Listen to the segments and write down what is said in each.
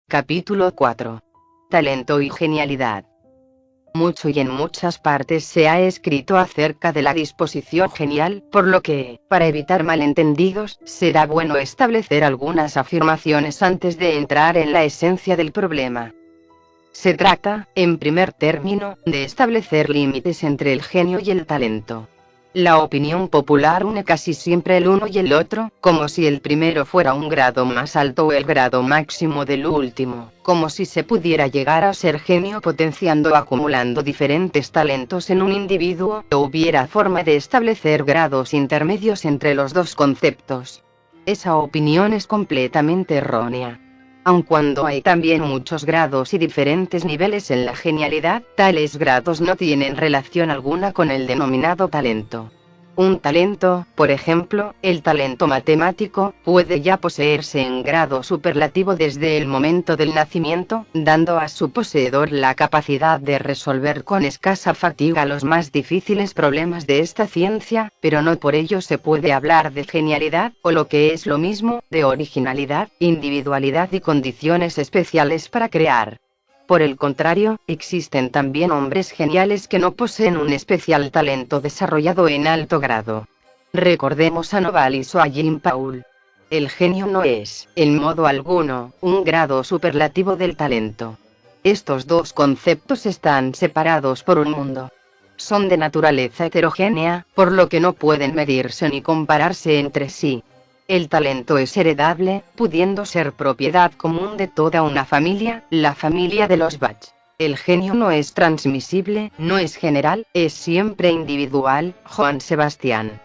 Capítulo 4. Talento y genialidad. Mucho y en muchas partes se ha escrito acerca de la disposición genial, por lo que, para evitar malentendidos, será bueno establecer algunas afirmaciones antes de entrar en la esencia del problema. Se trata, en primer término, de establecer límites entre el genio y el talento. La opinión popular une casi siempre el uno y el otro, como si el primero fuera un grado más alto o el grado máximo del último, como si se pudiera llegar a ser genio potenciando o acumulando diferentes talentos en un individuo, o hubiera forma de establecer grados intermedios entre los dos conceptos. Esa opinión es completamente errónea. Aun cuando hay también muchos grados y diferentes niveles en la genialidad, tales grados no tienen relación alguna con el denominado talento. Un talento, por ejemplo, el talento matemático, puede ya poseerse en grado superlativo desde el momento del nacimiento, dando a su poseedor la capacidad de resolver con escasa fatiga los más difíciles problemas de esta ciencia, pero no por ello se puede hablar de genialidad, o lo que es lo mismo, de originalidad, individualidad y condiciones especiales para crear. Por el contrario, existen también hombres geniales que no poseen un especial talento desarrollado en alto grado. Recordemos a Novalis o a Jean-Paul. El genio no es, en modo alguno, un grado superlativo del talento. Estos dos conceptos están separados por un mundo. Son de naturaleza heterogénea, por lo que no pueden medirse ni compararse entre sí. El talento es heredable, pudiendo ser propiedad común de toda una familia, la familia de los Bach. El genio no es transmisible, no es general, es siempre individual, Joan Sebastián.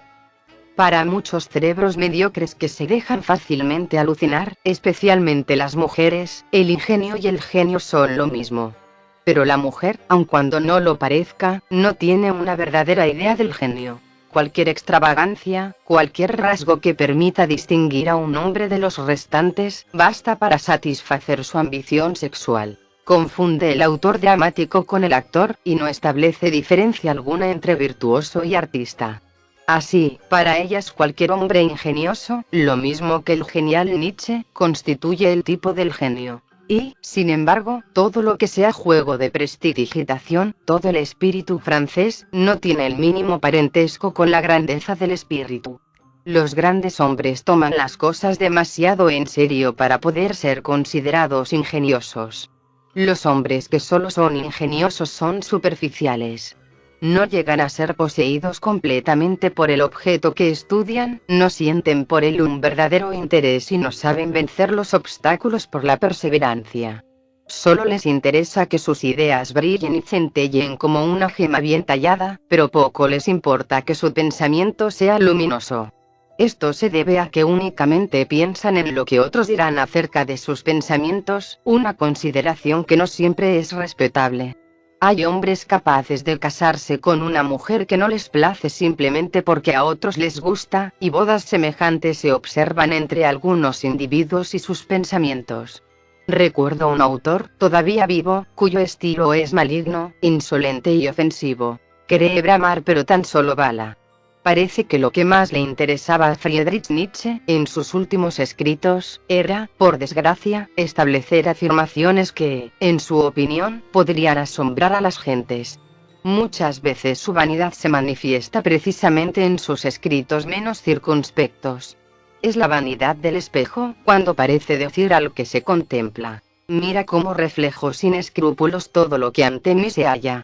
Para muchos cerebros mediocres que se dejan fácilmente alucinar, especialmente las mujeres, el ingenio y el genio son lo mismo. Pero la mujer, aun cuando no lo parezca, no tiene una verdadera idea del genio. Cualquier extravagancia, cualquier rasgo que permita distinguir a un hombre de los restantes, basta para satisfacer su ambición sexual. Confunde el autor dramático con el actor, y no establece diferencia alguna entre virtuoso y artista. Así, para ellas cualquier hombre ingenioso, lo mismo que el genial Nietzsche, constituye el tipo del genio. Y, sin embargo, todo lo que sea juego de prestidigitación, todo el espíritu francés, no tiene el mínimo parentesco con la grandeza del espíritu. Los grandes hombres toman las cosas demasiado en serio para poder ser considerados ingeniosos. Los hombres que solo son ingeniosos son superficiales. No llegan a ser poseídos completamente por el objeto que estudian, no sienten por él un verdadero interés y no saben vencer los obstáculos por la perseverancia. Solo les interesa que sus ideas brillen y centellen como una gema bien tallada, pero poco les importa que su pensamiento sea luminoso. Esto se debe a que únicamente piensan en lo que otros dirán acerca de sus pensamientos, una consideración que no siempre es respetable. Hay hombres capaces de casarse con una mujer que no les place simplemente porque a otros les gusta, y bodas semejantes se observan entre algunos individuos y sus pensamientos. Recuerdo un autor, todavía vivo, cuyo estilo es maligno, insolente y ofensivo. Cree bramar pero tan solo bala. Parece que lo que más le interesaba a Friedrich Nietzsche, en sus últimos escritos, era, por desgracia, establecer afirmaciones que, en su opinión, podrían asombrar a las gentes. Muchas veces su vanidad se manifiesta precisamente en sus escritos menos circunspectos. Es la vanidad del espejo, cuando parece decir al que se contempla: mira cómo reflejo sin escrúpulos todo lo que ante mí se halla.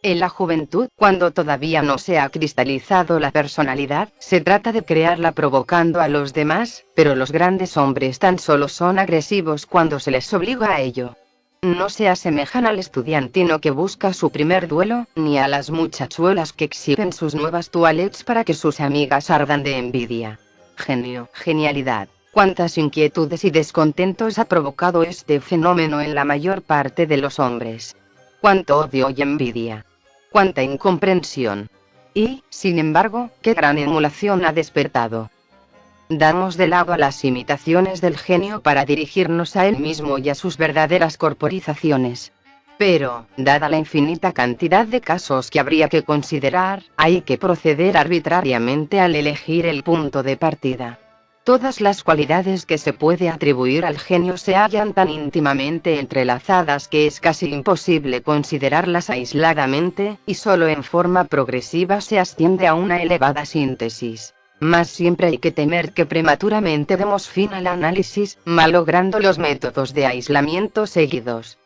En la juventud, cuando todavía no se ha cristalizado la personalidad, se trata de crearla provocando a los demás, pero los grandes hombres tan solo son agresivos cuando se les obliga a ello. No se asemejan al estudiantino que busca su primer duelo, ni a las muchachuelas que exhiben sus nuevas toilettes para que sus amigas ardan de envidia. Genio, genialidad. ¿Cuántas inquietudes y descontentos ha provocado este fenómeno en la mayor parte de los hombres? ¿Cuánto odio y envidia? Cuánta incomprensión. Y, sin embargo, qué gran emulación ha despertado. Damos de lado a las imitaciones del genio para dirigirnos a él mismo y a sus verdaderas corporizaciones. Pero, dada la infinita cantidad de casos que habría que considerar, hay que proceder arbitrariamente al elegir el punto de partida. Todas las cualidades que se puede atribuir al genio se hallan tan íntimamente entrelazadas que es casi imposible considerarlas aisladamente, y solo en forma progresiva se asciende a una elevada síntesis. Mas siempre hay que temer que prematuramente demos fin al análisis, malogrando los métodos de aislamiento seguidos.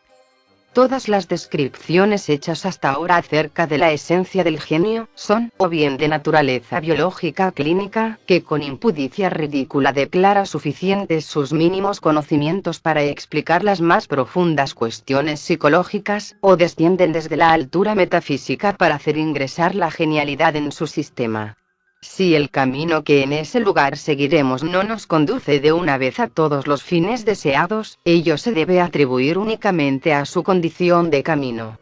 Todas las descripciones hechas hasta ahora acerca de la esencia del genio son, o bien de naturaleza biológica clínica, que con impudicia ridícula declara suficientes sus mínimos conocimientos para explicar las más profundas cuestiones psicológicas, o descienden desde la altura metafísica para hacer ingresar la genialidad en su sistema. Si el camino que en ese lugar seguiremos no nos conduce de una vez a todos los fines deseados, ello se debe atribuir únicamente a su condición de camino.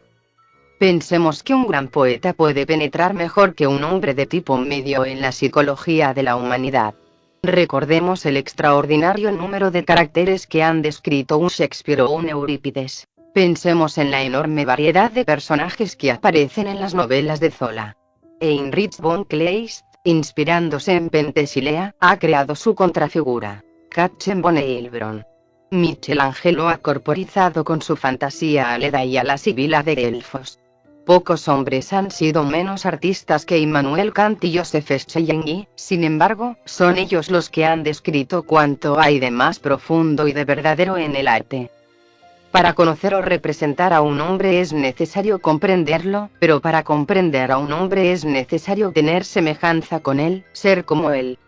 Pensemos que un gran poeta puede penetrar mejor que un hombre de tipo medio en la psicología de la humanidad. Recordemos el extraordinario número de caracteres que han descrito un Shakespeare o un Eurípides. Pensemos en la enorme variedad de personajes que aparecen en las novelas de Zola. Heinrich von Kleist, inspirándose en Penthesilea, ha creado su contrafigura. Katchen von Heilbronn. Michelangelo ha corporizado con su fantasía a Leda y a la Sibila de Delfos. Pocos hombres han sido menos artistas que Immanuel Kant y Joseph Schelling, sin embargo, son ellos los que han descrito cuanto hay de más profundo y de verdadero en el arte. Para conocer o representar a un hombre es necesario comprenderlo, pero para comprender a un hombre es necesario tener semejanza con él, ser como él.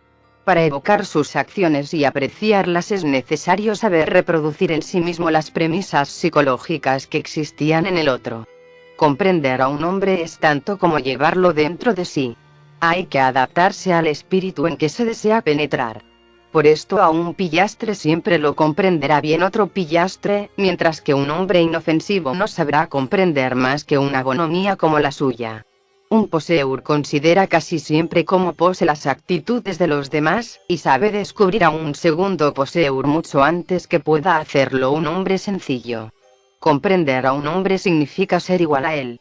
Para evocar sus acciones y apreciarlas es necesario saber reproducir en sí mismo las premisas psicológicas que existían en el otro. Comprender a un hombre es tanto como llevarlo dentro de sí. Hay que adaptarse al espíritu en que se desea penetrar. Por esto a un pillastre siempre lo comprenderá bien otro pillastre, mientras que un hombre inofensivo no sabrá comprender más que una bonomía como la suya. Un poseur considera casi siempre como pose las actitudes de los demás, y sabe descubrir a un segundo poseur mucho antes que pueda hacerlo un hombre sencillo. Comprender a un hombre significa ser igual a él.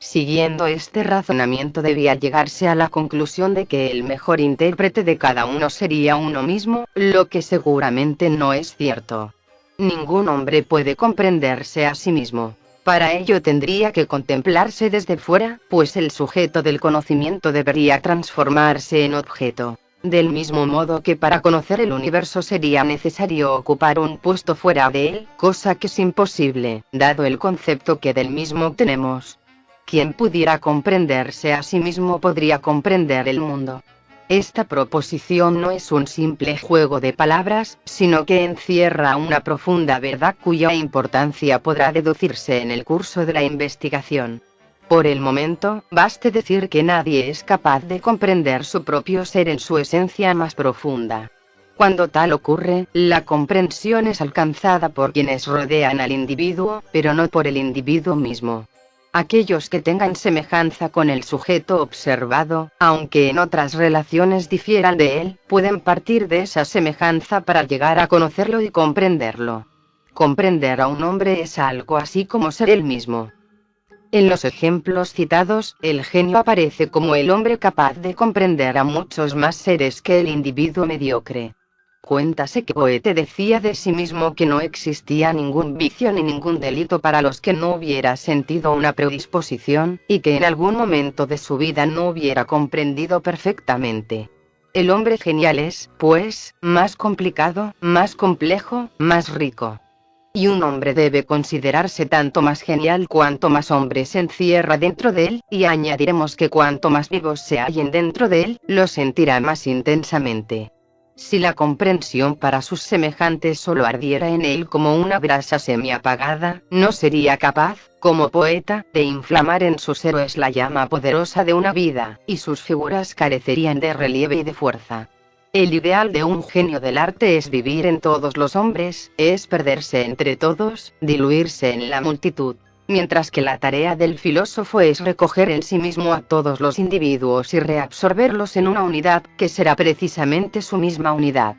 Siguiendo este razonamiento debía llegarse a la conclusión de que el mejor intérprete de cada uno sería uno mismo, lo que seguramente no es cierto. Ningún hombre puede comprenderse a sí mismo. Para ello tendría que contemplarse desde fuera, pues el sujeto del conocimiento debería transformarse en objeto. Del mismo modo que para conocer el universo sería necesario ocupar un puesto fuera de él, cosa que es imposible, dado el concepto que del mismo tenemos. Quien pudiera comprenderse a sí mismo podría comprender el mundo. Esta proposición no es un simple juego de palabras, sino que encierra una profunda verdad cuya importancia podrá deducirse en el curso de la investigación. Por el momento, baste decir que nadie es capaz de comprender su propio ser en su esencia más profunda. Cuando tal ocurre, la comprensión es alcanzada por quienes rodean al individuo, pero no por el individuo mismo. Aquellos que tengan semejanza con el sujeto observado, aunque en otras relaciones difieran de él, pueden partir de esa semejanza para llegar a conocerlo y comprenderlo. Comprender a un hombre es algo así como ser él mismo. En los ejemplos citados, el genio aparece como el hombre capaz de comprender a muchos más seres que el individuo mediocre. Cuéntase que Goethe decía de sí mismo que no existía ningún vicio ni ningún delito para los que no hubiera sentido una predisposición, y que en algún momento de su vida no hubiera comprendido perfectamente. El hombre genial es, pues, más complicado, más complejo, más rico. Y un hombre debe considerarse tanto más genial cuanto más hombre se encierra dentro de él, y añadiremos que cuanto más vivos se hallen dentro de él, lo sentirá más intensamente. Si la comprensión para sus semejantes solo ardiera en él como una brasa semiapagada, no sería capaz, como poeta, de inflamar en sus héroes la llama poderosa de una vida, y sus figuras carecerían de relieve y de fuerza. El ideal de un genio del arte es vivir en todos los hombres, es perderse entre todos, diluirse en la multitud. Mientras que la tarea del filósofo es recoger en sí mismo a todos los individuos y reabsorberlos en una unidad, que será precisamente su misma unidad.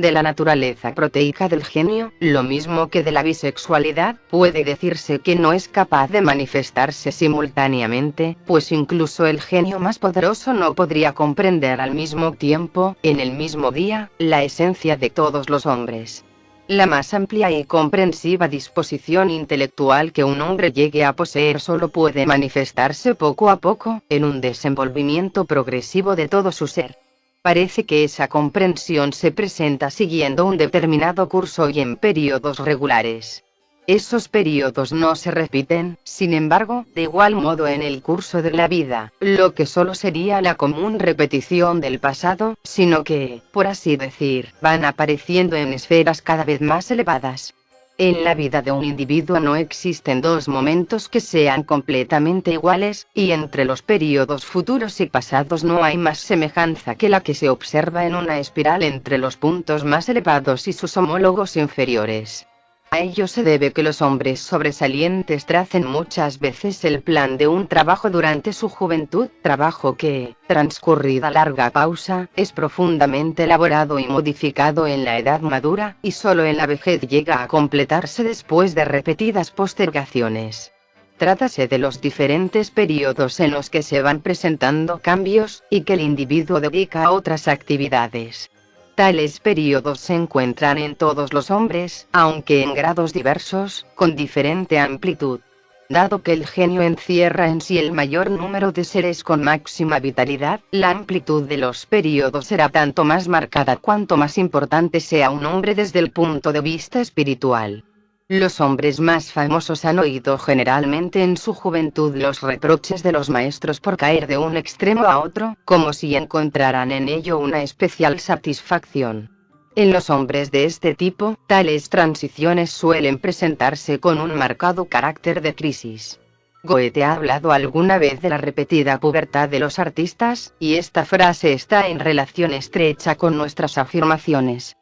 De la naturaleza proteica del genio, lo mismo que de la bisexualidad, puede decirse que no es capaz de manifestarse simultáneamente, pues incluso el genio más poderoso no podría comprender al mismo tiempo, en el mismo día, la esencia de todos los hombres. La más amplia y comprensiva disposición intelectual que un hombre llegue a poseer solo puede manifestarse poco a poco, en un desenvolvimiento progresivo de todo su ser. Parece que esa comprensión se presenta siguiendo un determinado curso y en periodos regulares. Esos periodos no se repiten, sin embargo, de igual modo en el curso de la vida, lo que solo sería la común repetición del pasado, sino que, por así decir, van apareciendo en esferas cada vez más elevadas. En la vida de un individuo no existen dos momentos que sean completamente iguales, y entre los periodos futuros y pasados no hay más semejanza que la que se observa en una espiral entre los puntos más elevados y sus homólogos inferiores. A ello se debe que los hombres sobresalientes tracen muchas veces el plan de un trabajo durante su juventud, trabajo que, transcurrida larga pausa, es profundamente elaborado y modificado en la edad madura, y solo en la vejez llega a completarse después de repetidas postergaciones. Trátase de los diferentes periodos en los que se van presentando cambios, y que el individuo dedica a otras actividades. Tales periodos se encuentran en todos los hombres, aunque en grados diversos, con diferente amplitud. Dado que el genio encierra en sí el mayor número de seres con máxima vitalidad, la amplitud de los periodos será tanto más marcada cuanto más importante sea un hombre desde el punto de vista espiritual. Los hombres más famosos han oído generalmente en su juventud los reproches de los maestros por caer de un extremo a otro, como si encontraran en ello una especial satisfacción. En los hombres de este tipo, tales transiciones suelen presentarse con un marcado carácter de crisis. Goethe ha hablado alguna vez de la repetida pubertad de los artistas, y esta frase está en relación estrecha con nuestras afirmaciones.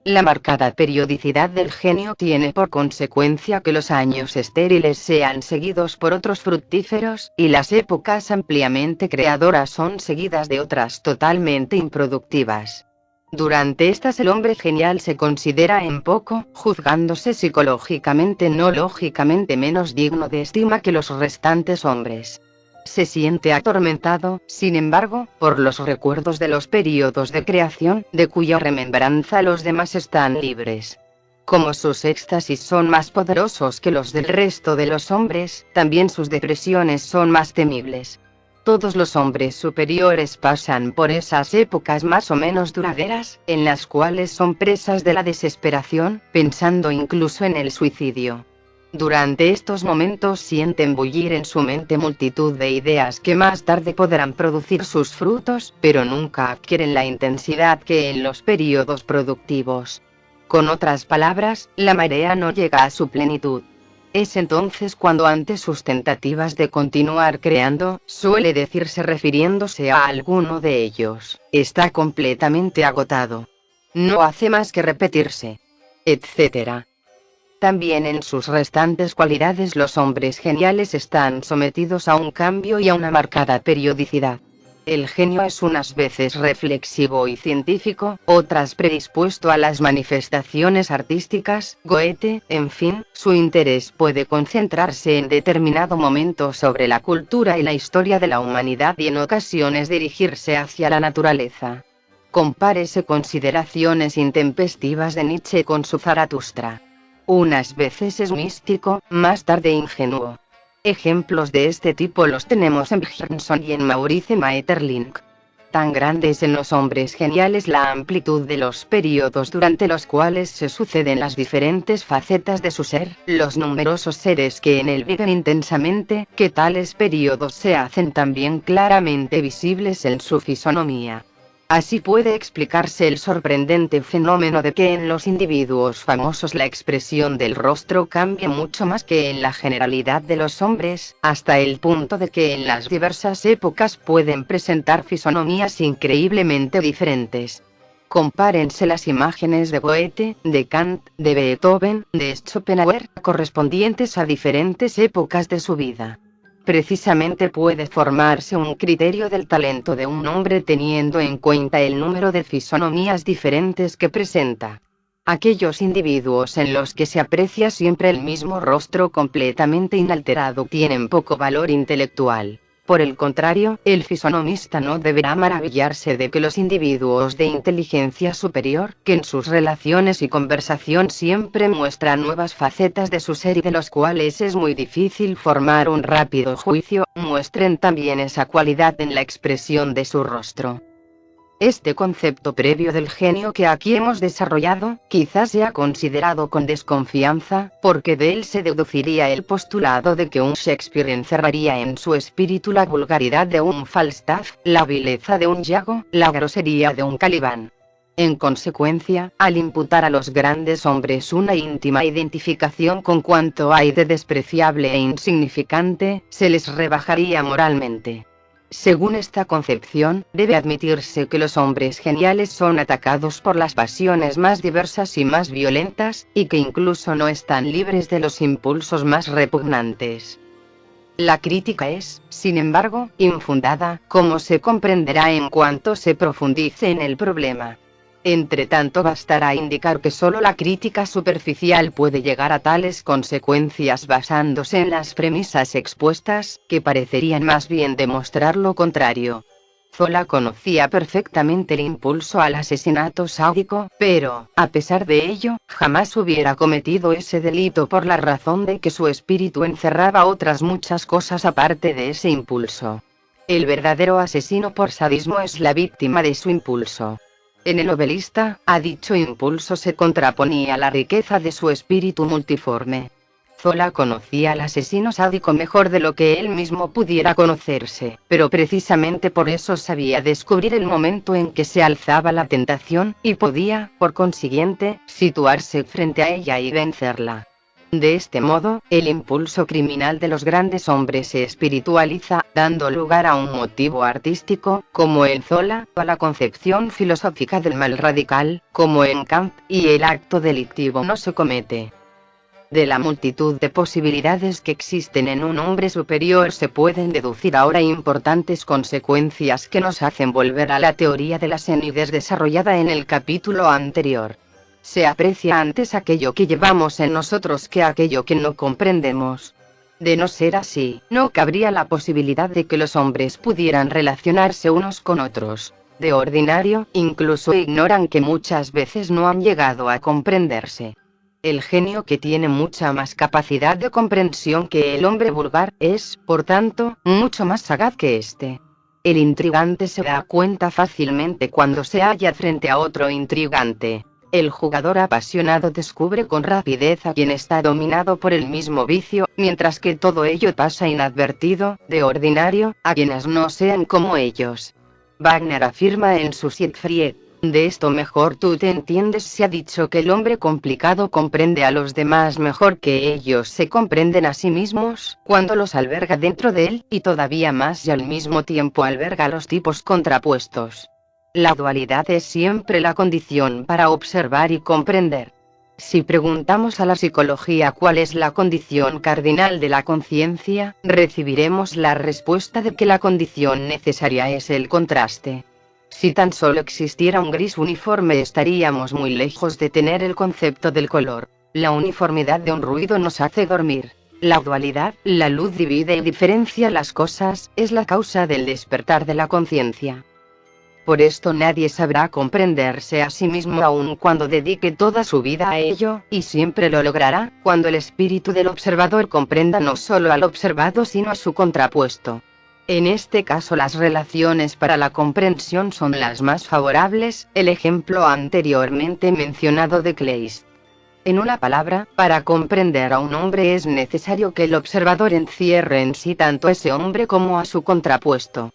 La marcada periodicidad del genio tiene por consecuencia que los años estériles sean seguidos por otros fructíferos, y las épocas ampliamente creadoras son seguidas de otras totalmente improductivas. Durante estas el hombre genial se considera en poco, juzgándose psicológicamente no lógicamente menos digno de estima que los restantes hombres. Se siente atormentado, sin embargo, por los recuerdos de los períodos de creación, de cuya remembranza los demás están libres. Como sus éxtasis son más poderosos que los del resto de los hombres, también sus depresiones son más temibles. Todos los hombres superiores pasan por esas épocas más o menos duraderas, en las cuales son presas de la desesperación, pensando incluso en el suicidio. Durante estos momentos sienten bullir en su mente multitud de ideas que más tarde podrán producir sus frutos, pero nunca adquieren la intensidad que en los períodos productivos. Con otras palabras, la marea no llega a su plenitud. Es entonces cuando ante sus tentativas de continuar creando, suele decirse refiriéndose a alguno de ellos, está completamente agotado. No hace más que repetirse, etc. También en sus restantes cualidades los hombres geniales están sometidos a un cambio y a una marcada periodicidad. El genio es unas veces reflexivo y científico, otras predispuesto a las manifestaciones artísticas. Goethe, en fin, su interés puede concentrarse en determinado momento sobre la cultura y la historia de la humanidad y en ocasiones dirigirse hacia la naturaleza. Compárese Consideraciones intempestivas de Nietzsche con su Zaratustra. Unas veces es místico, más tarde ingenuo. Ejemplos de este tipo los tenemos en Björnson y en Maurice Maeterlinck. Tan grande es en los hombres geniales la amplitud de los periodos durante los cuales se suceden las diferentes facetas de su ser, los numerosos seres que en él viven intensamente, que tales periodos se hacen también claramente visibles en su fisonomía. Así puede explicarse el sorprendente fenómeno de que en los individuos famosos la expresión del rostro cambia mucho más que en la generalidad de los hombres, hasta el punto de que en las diversas épocas pueden presentar fisonomías increíblemente diferentes. Compárense las imágenes de Goethe, de Kant, de Beethoven, de Schopenhauer, correspondientes a diferentes épocas de su vida. Precisamente puede formarse un criterio del talento de un hombre teniendo en cuenta el número de fisonomías diferentes que presenta. Aquellos individuos en los que se aprecia siempre el mismo rostro completamente inalterado tienen poco valor intelectual. Por el contrario, el fisonomista no deberá maravillarse de que los individuos de inteligencia superior, que en sus relaciones y conversación siempre muestran nuevas facetas de su ser y de los cuales es muy difícil formar un rápido juicio, muestren también esa cualidad en la expresión de su rostro. Este concepto previo del genio que aquí hemos desarrollado, quizás sea considerado con desconfianza, porque de él se deduciría el postulado de que un Shakespeare encerraría en su espíritu la vulgaridad de un Falstaff, la vileza de un Iago, la grosería de un Caliban. En consecuencia, al imputar a los grandes hombres una íntima identificación con cuanto hay de despreciable e insignificante, se les rebajaría moralmente. Según esta concepción, debe admitirse que los hombres geniales son atacados por las pasiones más diversas y más violentas, y que incluso no están libres de los impulsos más repugnantes. La crítica es, sin embargo, infundada, como se comprenderá en cuanto se profundice en el problema. Entre tanto, bastará indicar que solo la crítica superficial puede llegar a tales consecuencias basándose en las premisas expuestas, que parecerían más bien demostrar lo contrario. Zola conocía perfectamente el impulso al asesinato sádico, pero, a pesar de ello, jamás hubiera cometido ese delito por la razón de que su espíritu encerraba otras muchas cosas aparte de ese impulso. El verdadero asesino por sadismo es la víctima de su impulso. En el novelista, a dicho impulso se contraponía la riqueza de su espíritu multiforme. Zola conocía al asesino sádico mejor de lo que él mismo pudiera conocerse, pero precisamente por eso sabía descubrir el momento en que se alzaba la tentación, y podía, por consiguiente, situarse frente a ella y vencerla. De este modo, el impulso criminal de los grandes hombres se espiritualiza, dando lugar a un motivo artístico, como en Zola, a la concepción filosófica del mal radical, como en Kant, y el acto delictivo no se comete. De la multitud de posibilidades que existen en un hombre superior se pueden deducir ahora importantes consecuencias que nos hacen volver a la teoría de la senidez desarrollada en el capítulo anterior. Se aprecia antes aquello que llevamos en nosotros que aquello que no comprendemos. De no ser así, no cabría la posibilidad de que los hombres pudieran relacionarse unos con otros. De ordinario, incluso ignoran que muchas veces no han llegado a comprenderse. El genio, que tiene mucha más capacidad de comprensión que el hombre vulgar, es, por tanto, mucho más sagaz que éste. El intrigante se da cuenta fácilmente cuando se halla frente a otro intrigante. El jugador apasionado descubre con rapidez a quien está dominado por el mismo vicio, mientras que todo ello pasa inadvertido, de ordinario, a quienes no sean como ellos. Wagner afirma en su Siegfried: de esto mejor tú te entiendes. Se ha dicho que el hombre complicado comprende a los demás mejor que ellos se comprenden a sí mismos, cuando los alberga dentro de él, y todavía más y al mismo tiempo alberga los tipos contrapuestos. La dualidad es siempre la condición para observar y comprender. Si preguntamos a la psicología cuál es la condición cardinal de la conciencia, recibiremos la respuesta de que la condición necesaria es el contraste. Si tan solo existiera un gris uniforme estaríamos muy lejos de tener el concepto del color. La uniformidad de un ruido nos hace dormir. La dualidad, la luz divide y diferencia las cosas, es la causa del despertar de la conciencia. Por esto nadie sabrá comprenderse a sí mismo aun cuando dedique toda su vida a ello, y siempre lo logrará, cuando el espíritu del observador comprenda no solo al observado sino a su contrapuesto. En este caso las relaciones para la comprensión son las más favorables, el ejemplo anteriormente mencionado de Kleist. En una palabra, para comprender a un hombre es necesario que el observador encierre en sí tanto a ese hombre como a su contrapuesto.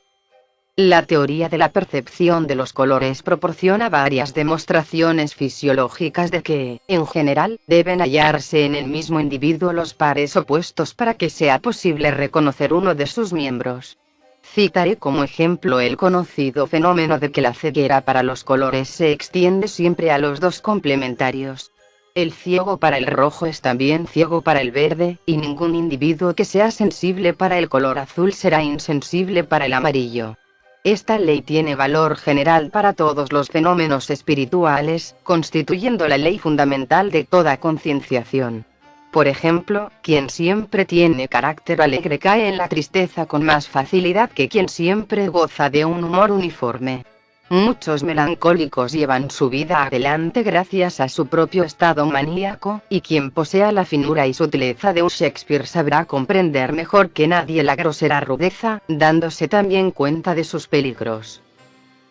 La teoría de la percepción de los colores proporciona varias demostraciones fisiológicas de que, en general, deben hallarse en el mismo individuo los pares opuestos para que sea posible reconocer uno de sus miembros. Citaré como ejemplo el conocido fenómeno de que la ceguera para los colores se extiende siempre a los dos complementarios. El ciego para el rojo es también ciego para el verde, y ningún individuo que sea sensible para el color azul será insensible para el amarillo. Esta ley tiene valor general para todos los fenómenos espirituales, constituyendo la ley fundamental de toda concienciación. Por ejemplo, quien siempre tiene carácter alegre cae en la tristeza con más facilidad que quien siempre goza de un humor uniforme. Muchos melancólicos llevan su vida adelante gracias a su propio estado maníaco, y quien posea la finura y sutileza de un Shakespeare sabrá comprender mejor que nadie la grosera rudeza, dándose también cuenta de sus peligros.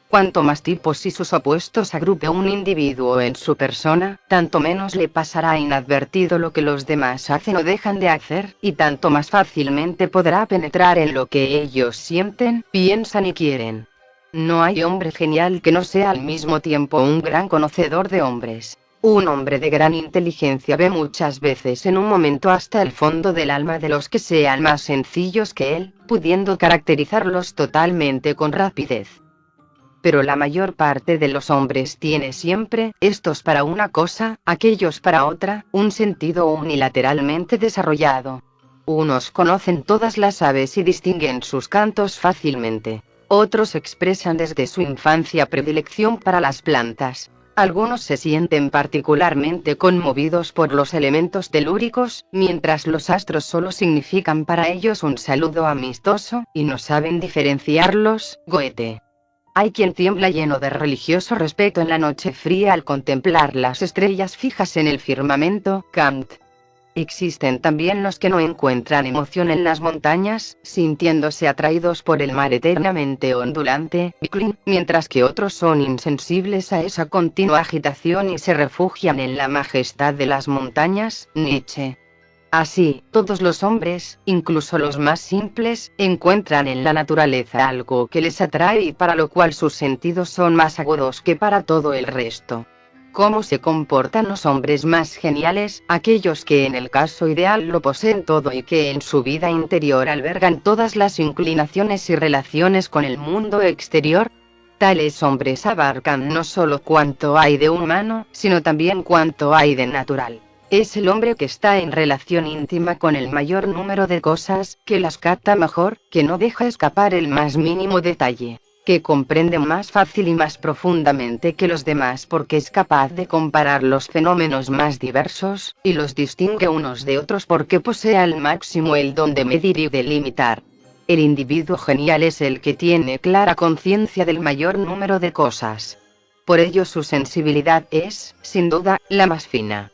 Cuanto más tipos y sus opuestos agrupe un individuo en su persona, tanto menos le pasará inadvertido lo que los demás hacen o dejan de hacer, y tanto más fácilmente podrá penetrar en lo que ellos sienten, piensan y quieren. No hay hombre genial que no sea al mismo tiempo un gran conocedor de hombres. Un hombre de gran inteligencia ve muchas veces en un momento hasta el fondo del alma de los que sean más sencillos que él, pudiendo caracterizarlos totalmente con rapidez. Pero la mayor parte de los hombres tiene siempre, estos para una cosa, aquellos para otra, un sentido unilateralmente desarrollado. Unos conocen todas las aves y distinguen sus cantos fácilmente. Otros expresan desde su infancia predilección para las plantas. Algunos se sienten particularmente conmovidos por los elementos telúricos, mientras los astros solo significan para ellos un saludo amistoso, y no saben diferenciarlos. Goethe. Hay quien tiembla lleno de religioso respeto en la noche fría al contemplar las estrellas fijas en el firmamento. Kant. Existen también los que no encuentran emoción en las montañas, sintiéndose atraídos por el mar eternamente ondulante, Bicklin, mientras que otros son insensibles a esa continua agitación y se refugian en la majestad de las montañas, Nietzsche. Así, todos los hombres, incluso los más simples, encuentran en la naturaleza algo que les atrae y para lo cual sus sentidos son más agudos que para todo el resto. ¿Cómo se comportan los hombres más geniales, aquellos que en el caso ideal lo poseen todo y que en su vida interior albergan todas las inclinaciones y relaciones con el mundo exterior? Tales hombres abarcan no solo cuanto hay de humano, sino también cuanto hay de natural. Es el hombre que está en relación íntima con el mayor número de cosas, que las capta mejor, que no deja escapar el más mínimo detalle, que comprende más fácil y más profundamente que los demás porque es capaz de comparar los fenómenos más diversos, y los distingue unos de otros porque posee al máximo el don de medir y delimitar. El individuo genial es el que tiene clara conciencia del mayor número de cosas. Por ello su sensibilidad es, sin duda, la más fina.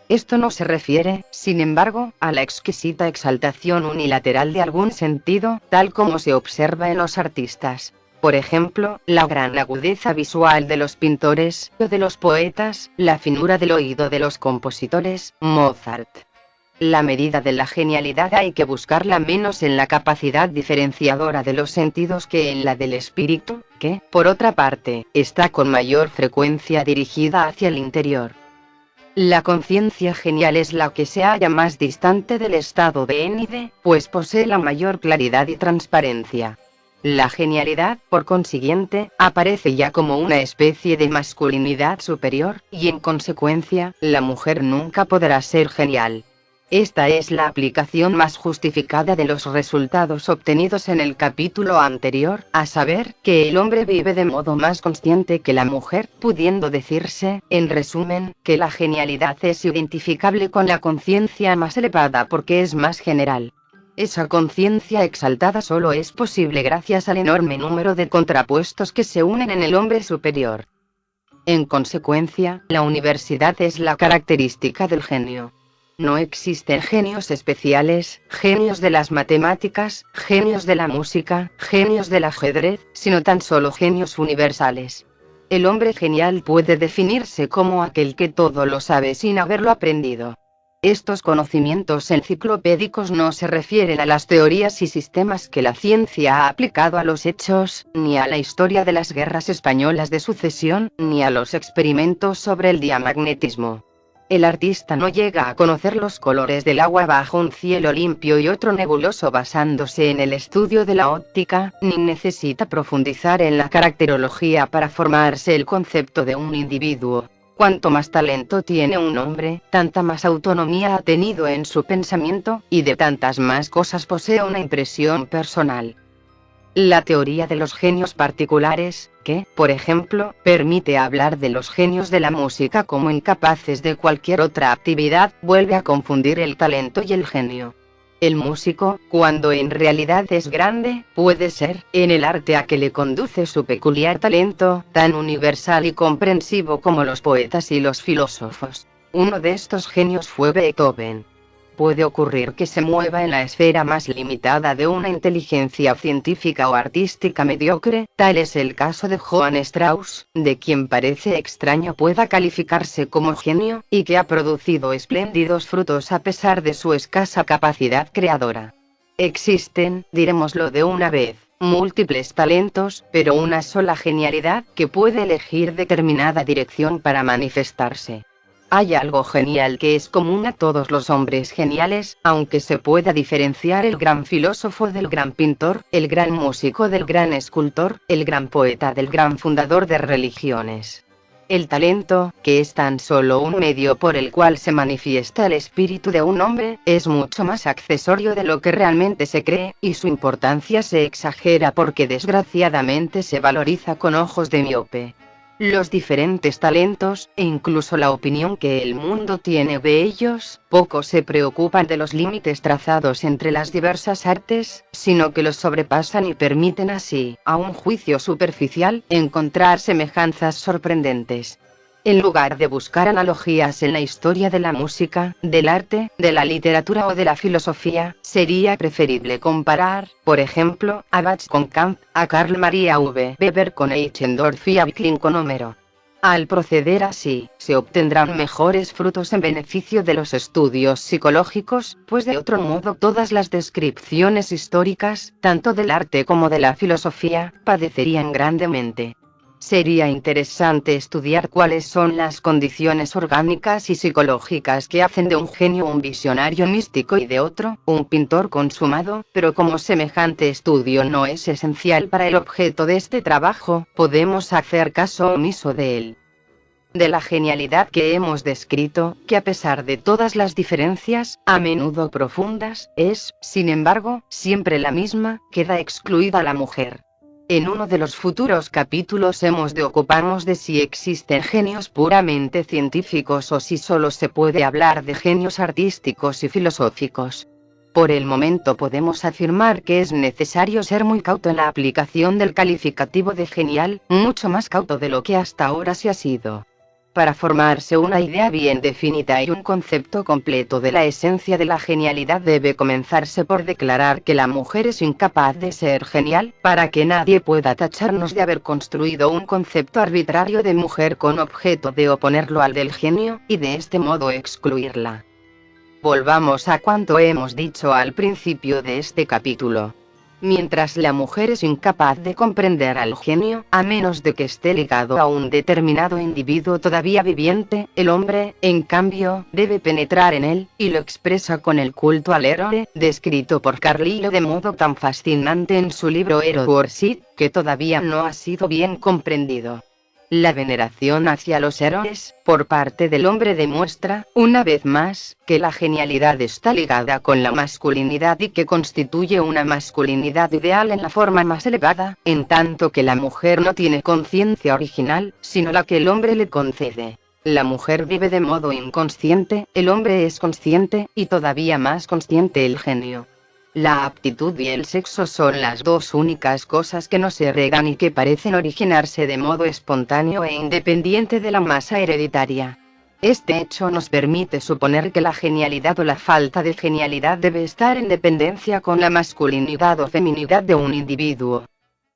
Esto no se refiere, sin embargo, a la exquisita exaltación unilateral de algún sentido, tal como se observa en los artistas. Por ejemplo, la gran agudeza visual de los pintores, o de los poetas, la finura del oído de los compositores, Mozart. La medida de la genialidad hay que buscarla menos en la capacidad diferenciadora de los sentidos que en la del espíritu, que, por otra parte, está con mayor frecuencia dirigida hacia el interior. La conciencia genial es la que se halla más distante del estado de Énide, pues posee la mayor claridad y transparencia. La genialidad, por consiguiente, aparece ya como una especie de masculinidad superior, y en consecuencia, la mujer nunca podrá ser genial. Esta es la aplicación más justificada de los resultados obtenidos en el capítulo anterior, a saber, que el hombre vive de modo más consciente que la mujer, pudiendo decirse, en resumen, que la genialidad es identificable con la conciencia más elevada porque es más general. Esa conciencia exaltada solo es posible gracias al enorme número de contrapuestos que se unen en el hombre superior. En consecuencia, la universidad es la característica del genio. No existen genios especiales, genios de las matemáticas, genios de la música, genios del ajedrez, sino tan solo genios universales. El hombre genial puede definirse como aquel que todo lo sabe sin haberlo aprendido. Estos conocimientos enciclopédicos no se refieren a las teorías y sistemas que la ciencia ha aplicado a los hechos, ni a la historia de las guerras españolas de sucesión, ni a los experimentos sobre el diamagnetismo. El artista no llega a conocer los colores del agua bajo un cielo limpio y otro nebuloso basándose en el estudio de la óptica, ni necesita profundizar en la caracterología para formarse el concepto de un individuo. Cuanto más talento tiene un hombre, tanta más autonomía ha tenido en su pensamiento, y de tantas más cosas posee una impresión personal. La teoría de los genios particulares, que, por ejemplo, permite hablar de los genios de la música como incapaces de cualquier otra actividad, vuelve a confundir el talento y el genio. El músico, cuando en realidad es grande, puede ser, en el arte a que le conduce su peculiar talento, tan universal y comprensivo como los poetas y los filósofos. Uno de estos genios fue Beethoven. Puede ocurrir que se mueva en la esfera más limitada de una inteligencia científica o artística mediocre, tal es el caso de Johann Strauss, de quien parece extraño pueda calificarse como genio, y que ha producido espléndidos frutos a pesar de su escasa capacidad creadora. Existen, dirémoslo de una vez, múltiples talentos, pero una sola genialidad que puede elegir determinada dirección para manifestarse. Hay algo genial que es común a todos los hombres geniales, aunque se pueda diferenciar el gran filósofo del gran pintor, el gran músico del gran escultor, el gran poeta del gran fundador de religiones. El talento, que es tan solo un medio por el cual se manifiesta el espíritu de un hombre, es mucho más accesorio de lo que realmente se cree, y su importancia se exagera porque desgraciadamente se valoriza con ojos de miope. Los diferentes talentos, e incluso la opinión que el mundo tiene de ellos, poco se preocupan de los límites trazados entre las diversas artes, sino que los sobrepasan y permiten así, a un juicio superficial, encontrar semejanzas sorprendentes. En lugar de buscar analogías en la historia de la música, del arte, de la literatura o de la filosofía, sería preferible comparar, por ejemplo, a Bach con Kant, a Karl Maria V. Weber con Eichendorff y a Backlund con Homero. Al proceder así, se obtendrán mejores frutos en beneficio de los estudios psicológicos, pues de otro modo todas las descripciones históricas, tanto del arte como de la filosofía, padecerían grandemente. Sería interesante estudiar cuáles son las condiciones orgánicas y psicológicas que hacen de un genio un visionario místico y de otro, un pintor consumado, pero como semejante estudio no es esencial para el objeto de este trabajo, podemos hacer caso omiso de él. De la genialidad que hemos descrito, que a pesar de todas las diferencias, a menudo profundas, es, sin embargo, siempre la misma, queda excluida la mujer. En uno de los futuros capítulos hemos de ocuparnos de si existen genios puramente científicos o si solo se puede hablar de genios artísticos y filosóficos. Por el momento podemos afirmar que es necesario ser muy cauto en la aplicación del calificativo de genial, mucho más cauto de lo que hasta ahora se ha sido. Para formarse una idea bien definida y un concepto completo de la esencia de la genialidad debe comenzarse por declarar que la mujer es incapaz de ser genial, para que nadie pueda tacharnos de haber construido un concepto arbitrario de mujer con objeto de oponerlo al del genio, y de este modo excluirla. Volvamos a cuanto hemos dicho al principio de este capítulo. Mientras la mujer es incapaz de comprender al genio, a menos de que esté ligado a un determinado individuo todavía viviente, el hombre, en cambio, debe penetrar en él, y lo expresa con el culto al héroe, descrito por Carlyle de modo tan fascinante en su libro Hero Worship, que todavía no ha sido bien comprendido. La veneración hacia los héroes, por parte del hombre demuestra, una vez más, que la genialidad está ligada con la masculinidad y que constituye una masculinidad ideal en la forma más elevada, en tanto que la mujer no tiene conciencia original, sino la que el hombre le concede. La mujer vive de modo inconsciente, el hombre es consciente, y todavía más consciente el genio. La aptitud y el sexo son las dos únicas cosas que no se heredan y que parecen originarse de modo espontáneo e independiente de la masa hereditaria. Este hecho nos permite suponer que la genialidad o la falta de genialidad debe estar en dependencia con la masculinidad o feminidad de un individuo.